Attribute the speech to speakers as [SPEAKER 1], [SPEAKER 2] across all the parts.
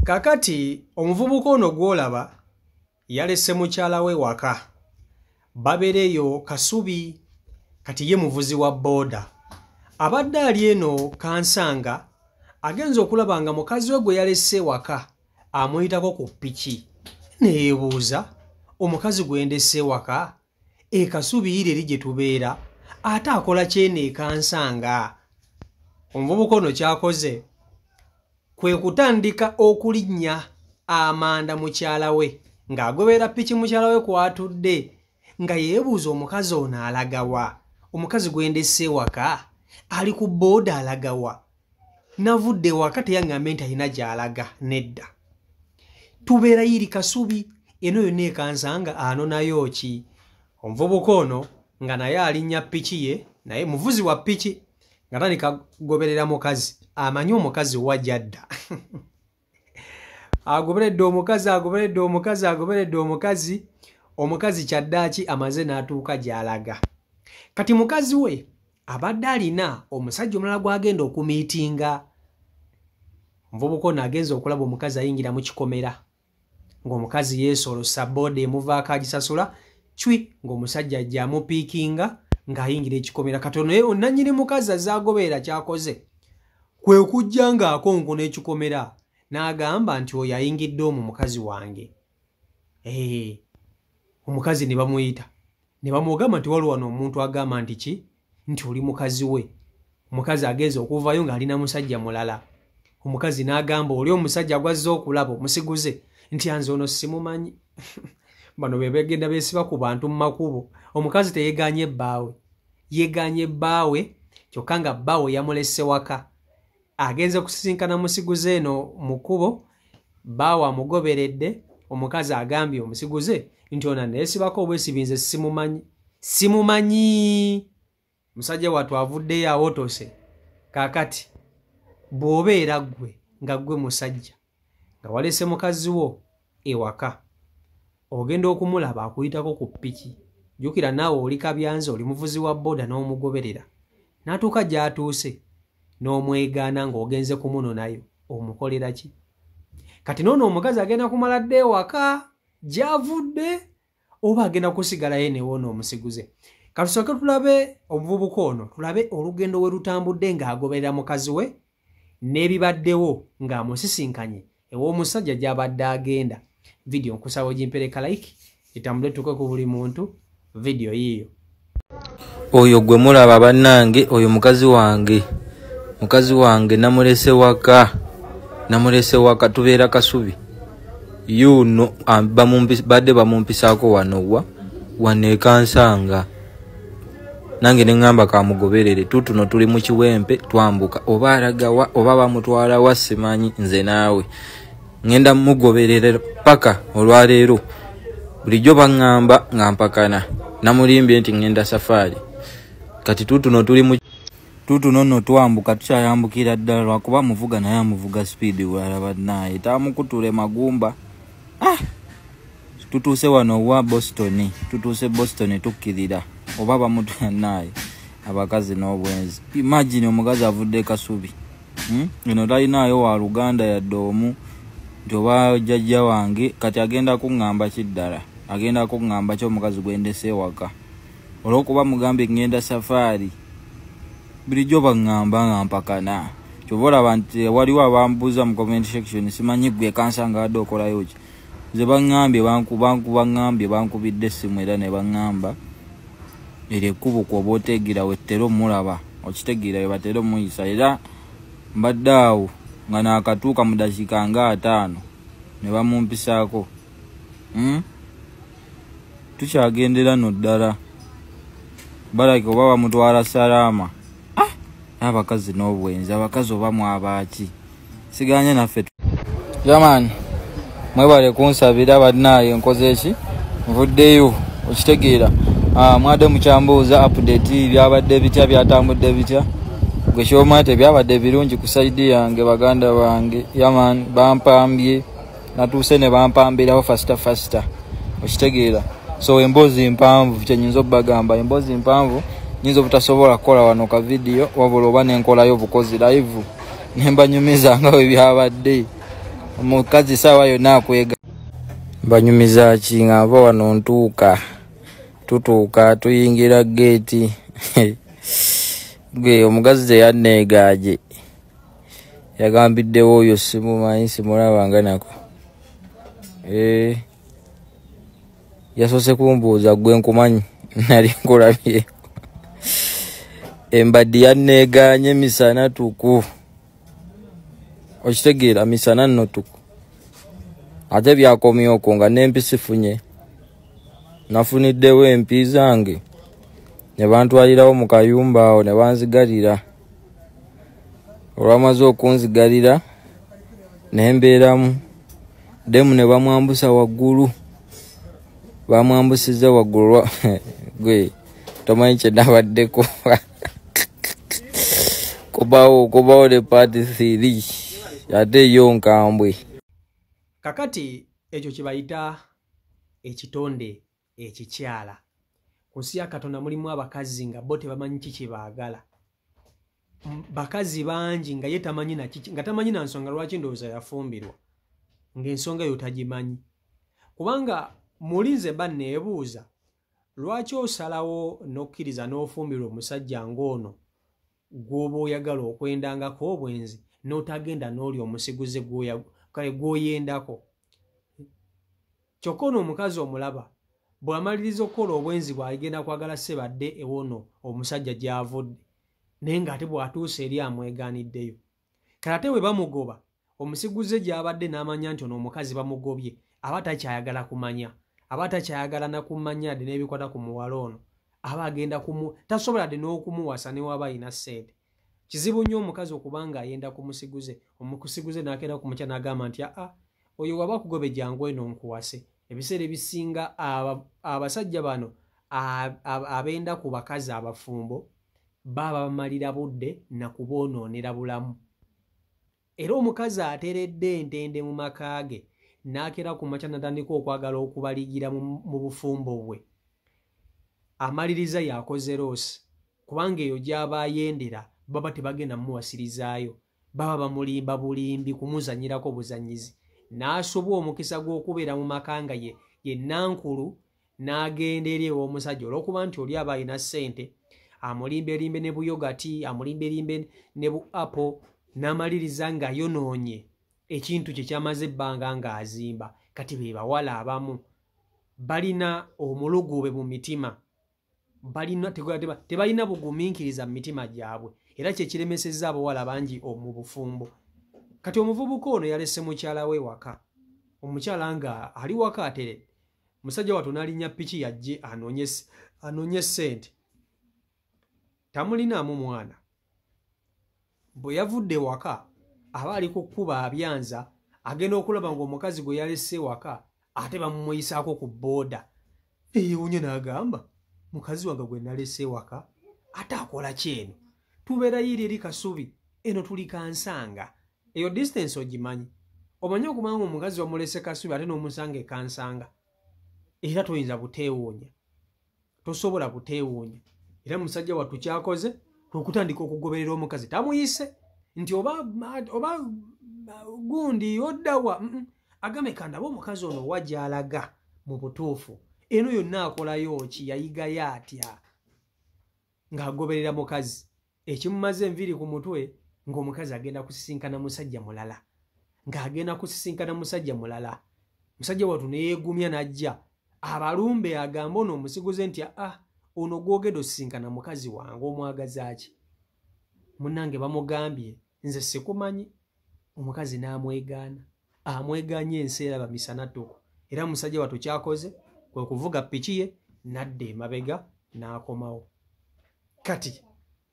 [SPEAKER 1] Kakati omuvubuka ono gwolaba yalese mukyala we waka. Babereyo Kasubi kati ye muvuzi wa boda. Abadde ali eno kansanga agenza okulaba nga mukazi we gwe yalese waka amuyitako ku ppiki. Neebuuza omukazi gwe ndese waka Kasubi iri gye tubeera ate akola kyene kansanga. Omuvubuka ono kyakoze kwe kutandika okulinnya amanda mukyala we ng'agobera ppiki mukyala we kwatudde nga yeebuuza omukazi ono alagawa. Omukazi gwe ndese waka ali ku booda alagawa. Navudde waka teyaŋŋambe nti alina gy'alaga nedda. Tubeera iri Kasubi eno yonna ekansanga anonayo ki? Omuvubuka ono nga naye alinnya ppiki ye naye muvuzi wa ppiki nga tandika goberera mukazi amanyi omukazi wajjadda. Agoberedde omukazi omukazi kyaddaaki amaze n'atuuka gy'alaga. Kati mukazi we abadde alina omusajja omulala gw'agenda okumiitinga. Omuvubuka ono agenza okulaba omukazi ayingira mu kikomera ng'omukazi yeesolosa booda emuvaako agisasula cwi ng'omusajja ajja amupiikinga ng'ayingira ekikomera. Katono ye onnannyini mukazi azaagobeera kyakoze kwe kujja ng'akonkona ekikomera n'agamba nti oyo ayingidde omwo mukazi wange. Omukazi ne bamuyita ne bamugamba nti waliwo wano omuntu agamba nti ki nti oli mukazi we. Omukazi agenza okuvayo ng'alina musajja mulala. Omukazi n'agamba oli omusajja gwazze okulaba omusiguze nti anze ono simumanyi. Bano be begenda beesiba ku bantu mu makubo. Omukazi teyegaanye bbaawe, yegaanye bbaawe kyokka nga bbaawe yamulese waka. Agenze kusisinkana musiguze eno mu kkubo, bbaawe amugoberedde. Omukazi agambye omusiguze nti ono neesibako obwesibinze simumanyi. Musajja wattu avuddeyo awotose. Kaakati bw'obeera ggwe nga ggwe musajja nga walese mukazi wo ewaka ogenda okumulaba akuyitako ku ppiki. Jjukira naawe oli kabyanzi, oli muvuzi wa booda n'omugoberera n'atuuka gy'atuuse n'omwegaana ng'ogenze kumunonayo omukolera ki? Kati noono omukazi agenda kumala dda ewaka gy'avudde oba agenda kusigalayo newoona omusiguze. Katusooke tulabe omuvubuka ono, tulabe olugendo we lutambudde ng'agoberera mukazi we n'ebibaddewo ng'amusisinkanye ew'omusajja gy'abadde agenda. Video nkusaba ogimpereka like etambule tuke ku buli muntu video yiyo.
[SPEAKER 2] Oyo gwe mulaba bannange, oyo mukazi wange namulese waka tubeera Kasubi yuno badde bamumpisaako wano ekansanga nange neŋŋamba kamugoberere tutuno tuli mu kiwempe twambuka oba alagawa oba bamutwala wa simanyi nze naawe ngenda mugoberera paka olwaleero bulijjo baŋŋamba nga mpakana namulimbye nti ngenda safari. Kati tutuno nno twambuka tukyayambukira ddala lwakuba muvuga naye amuvuga speed bwalaba naye tamukutule magumba. Tutuuse wano wa Boston tukkirira oba bamutula naye abakazi n'obwenzi. Imagine omukazi avudde Kasubi eno talinaayo wa Luganda yadde omu nti oba jjajja wange. Kati agenda kuŋŋamba kiddala, agenda kuŋŋamba ky'omukazi gwe ndese waka olw'okuba mugambye ngenda safari. Bulijjo baŋŋamba nga mpakana. Kyova olaba nti waliwo abambuuza mu comment section simanyi ggwe kansanga adde okolayo ki. Nze baŋŋambye bankubidde essimu era ne baŋŋamba eryo ekkubo kwoba oteegera wettera omulaba okitegeera we batera omuyisa. Era mbadde awo nga naakatuuka mu dakiika nga 5 ne bamumpisaako. Tukyagendera no ddala balaki oba bamutwala salaama. Abakazi n'obwenzi, abakazi oba mwabaaki siganye naffe. Jamani mwebale kunsabira badnaye nkoze eki nvuddeyo okitegeera. Mwadde mukyambuuza update byabadde bitya byatambudde bitya. Gwe kyoma tebyabadde birungi ku side yange baganda bange. Yaman bampambye natuuse ne bampambirawo fasta okitegeera. So emboozi mpanvu kyenyinza obbagamba, emboozi mpanvu nyinza obutasobola kukola wano ka video wabula oba nenkolayo bukozi live nembanyumiza nga bwe byabadde. omukazi sawa yonna akwega banyumiza ki nga nva wano ntuuka tutuuka tuyingira geeti gwe omukazi teyanneegaaje yagambiddewo oyo simumanyi simulabanga nako yasoose kumbuuza gwe nkumanyi nali nkulabye embaddi yanneegaanye misana tuku okitegeera misana nno tuku ate byakomye okwo nga n'empisi funye nafuniddewo empi zange ne bantwalirawo mu kayumba awo ne banzigalira olwamaze okunzigalira ne mbeeramu demu ne bamwambusa waggulu bamwambusiza waggulu gwe tomanyi kye nabaddeko kubawo ne paati 3 ate yo nkambwe
[SPEAKER 1] kakati ekyo kibayita ekitonde ekikyala ku nsi ya Katonda mulimu abakazi nga bo tebamanyi kiki baagala bakazi bangi nga ye tamanyi nga tamanyi na nsonga lwaki ndowooza yafumbirwa ng'ensonga eyo tagimanyi kubanga mulinze banneebuuza lwaki osalawo n'okkiriza n'ofumbirwa omusajja ng'ono gw'oba oyagala okwendangako obwenzi n'otagenda n'oli omusiguze gw'oyendako kyokka ono omukazi omulaba bw'amaliriza okukola obwenzi bw'agenda kwagala ssebadde ewono omusajja gy'avudde naye ng'ate bw'atuusa eri amwegaaniddeyo kale ate bwe bamugoba omusiguze gy'abadde n'amanya nti ono omukazi bamugobye aba takyayagala kumanya aba takyayagala nakumanya ddde n'ebikwata ku muwala ono aba agenda tasobola ddde n'okumuwasa ne waba ayina ssente kizibu nnyo omukazi okubanga ayenda ku musiguze omusiguze n'agenda ku mukya n'agamba nti oyo waba kugobe jangu eno nkuwase ebiseera ebisinga abasajja bano abenda ku bakazi abafumbo baba bamalira budde na kuboonoonera bulamu era omukazi ateredde entende mu maka ge n'akera ku makya natandika okwagala okubaligira mu bufumbo bwe amaliriza yakoze loosi kubanga eyo gy'aba ayendera baba tebagenda mumuwasirizaayo baba bamulimba bulimbi kumuzanyirako buzanyizi n'asobwa omukisa gw'okubeera mu maka nga ye nankulu n'agenda eri ew'omusajja olw'okuba nti oli aba alina ssente amulimberimbe ne buyogati amulimberimbe ne bu apo n'amaliriza nga yonoonye ekintu kye kyamaze ebbanga ng'azimba kati be bawala abamu balina omulugube mu mitima tebalina bugumiikiriza mu mitima gyabwe era kye kiremesezza abawala bangi mu bufumbo kati omuvubuka ono yalese mukyala we waka omukyala nga ali waka ateredde musajja wattu n'alinnya piki yajje anoonye ssente tamulinaamu mwana bwe yavudde waka aba ali ku kkuba abyanza agenda okulaba ng'omukazi gwe yalese waka ate bamumuyisaako ku booda eyewunye n'agamba mukazi wange gwe nalese waka ate akola kyeno tubeera yiri eri Kasubi eno tuli Kansanga eyo distance ogimanyi omanyi okumanga omukazi wamulese Kasubi ate n'omusanga Kansanga era toyinza buteewuunya tosobola buteewuunya era musajja wattu kyakoze okutandika okugoberera omukazi tamuyise nti oba gundi oddawa agambe kandaba omukazi ono wajalaga mu butuufu eno yonna akolayo ki yayigayo atya ng'agoberera mukazi ekimumaze enviri ku mutwe ng'omukazi agenda kusisinkana musajja mulala ng'agenda kusisinkana musajja mulala musajja wattu neyeegumya n'ajja abalumbe agamba ono omusiguze nti ono gwogedde osisinkana mukazi wange omwagazaaki munnange bamugambye nze sikumanyi omukazi n'amwegaana amwegaanye enseera bamisana tuku era musajja wattu kyakoze kwe kuvuga piki ye n'adda emabega n'akomawo kati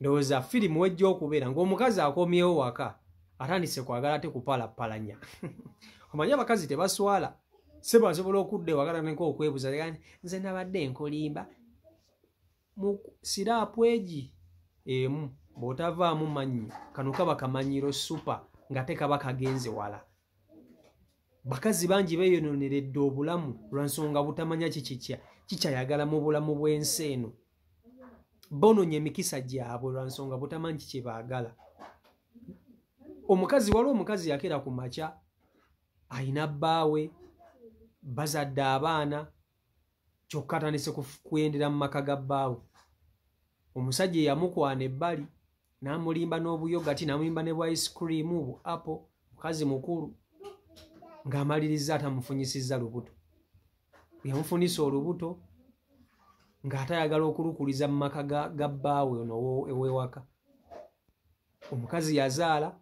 [SPEAKER 1] ndowooza firimu wejja okubeera ng'omukazi akomyewo waka atandise kwagala ate kupalapalanya omanyi abakazi tebaswala se basobola okudda ewagala neko okwebuza nze nabadde nkolimba mu siraapu egi emu bw'otavaamu mannyo kano kaba kamanyiro supa nga tekaba kagenze wala bakazi bangi beeyononeredde obulamu lwansonga butamanya kikyayagala mu bulamu bw'ensi eno bononya emikisa gyabwe lwansonga butamanyi kikye baagala omukazi waliwo omukazi yakera ku makya ayina bbaawe bazadde abaana kyokka atandise kuyendera mu maka ga bbaawe. Omusajja yamukwana ebbali n'amulimba n'obuyogati n'amulimba ne bwa ice cream bu apple, mukazi mukulu ng'amaliriza atamufunyisizza lubuto. Yamufunisa olubuto ng'atayagala okulukuliza mu maka ga bbaawe ono ewewaka. Omukazi yazaala,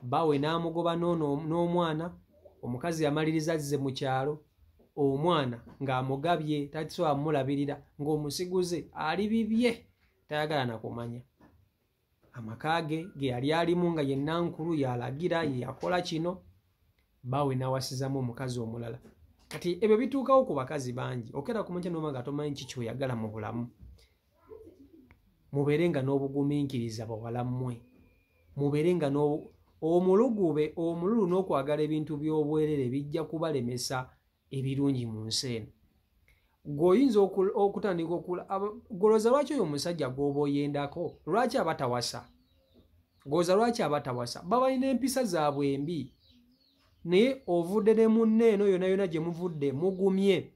[SPEAKER 1] bbaawe n'amugoba n'omwana. Omukazi yamaliriza azze mu kyalo, omwana ng'amugabye takisobola mulabirira, ng'omusiguze ali bibye tayagala nakumanya. Amaka ge yali alimu nga ye nankulu yalagira ye yakola kino, bbaawe n'awasizamu omukazi omulala. Kati ebyo bituukawo ku bakazi bangi. Okera ku munkya n'omanga tomanyi ki kyoyagala mu bulamu. Mubeerenga n'obugumiikiriza bawala mmwe. Mubeerenga omulugube omululu n'okwagala ebintu by'obwerere bijja kubalemesa ebirungi mu nsi eno. Gwoyinza okutandika goloza lwaki oyo omusajja gw'oba oyendako lwaki abatawasa? Goloza lwaki abatawasa? Babalina empisa zaabwe embi. Naye ovudde ne munne eno yonna yonna gye muvudde mugumye.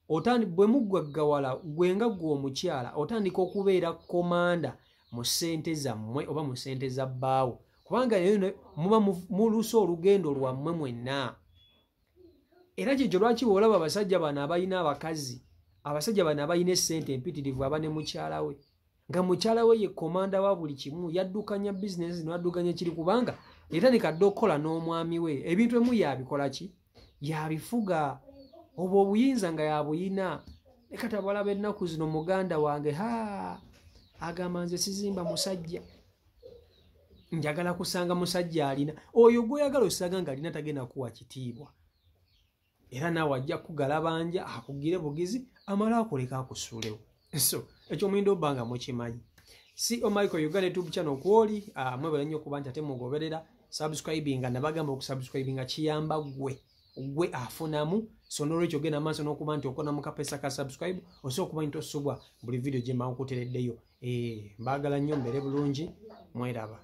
[SPEAKER 1] Bwe muggwaggawala gwe nga gwe omukyala otandika okubeera komanda mu ssente zammwe oba mu ssente za bbaawo. Kubanga muba mulusa olugendo lwammwe mwenna. Era kyekyo lwaki bw'olaba abasajja bano abalina abakazi, abasajja bano abalina essente empitirivu aba ne mukyala we, nga mukyala we ye komanda wa buli kimu, yaddukanya bizinesi n'addukanya kiri kubanga yatandika dde okukola n'omwami we. Ebintu ebimu yabikola ki? Yabifuga. Obwo obuyinza nga yabuyina. Ne kati abalaba ennaku zino muganda wange agamba nze sizimba musajja. Njagala kusanga musajja alina. Oyo gw'oyagala osanga ng'alina tagenda kuwa kitiibwa. Era naawe ajja kugalabanja akugire bugizi amala akuleka akusuulewo. So ekyo muyindo obbanga mukimanyi. CEO Michael Uganda YouTube channel kwoli mwebale nnyo kuba nti ate mugoberera subscribinga nabagamba okusubscribinga kiyamba gwe afunamu. So n'olwekyo genda maaso n'okuba nti okonamu kapesa ka subscribe osobola okuba nti osubwa buli video gye mba nkutereddeyo. Mbaagala nnyo mbeere bulungi mweraba.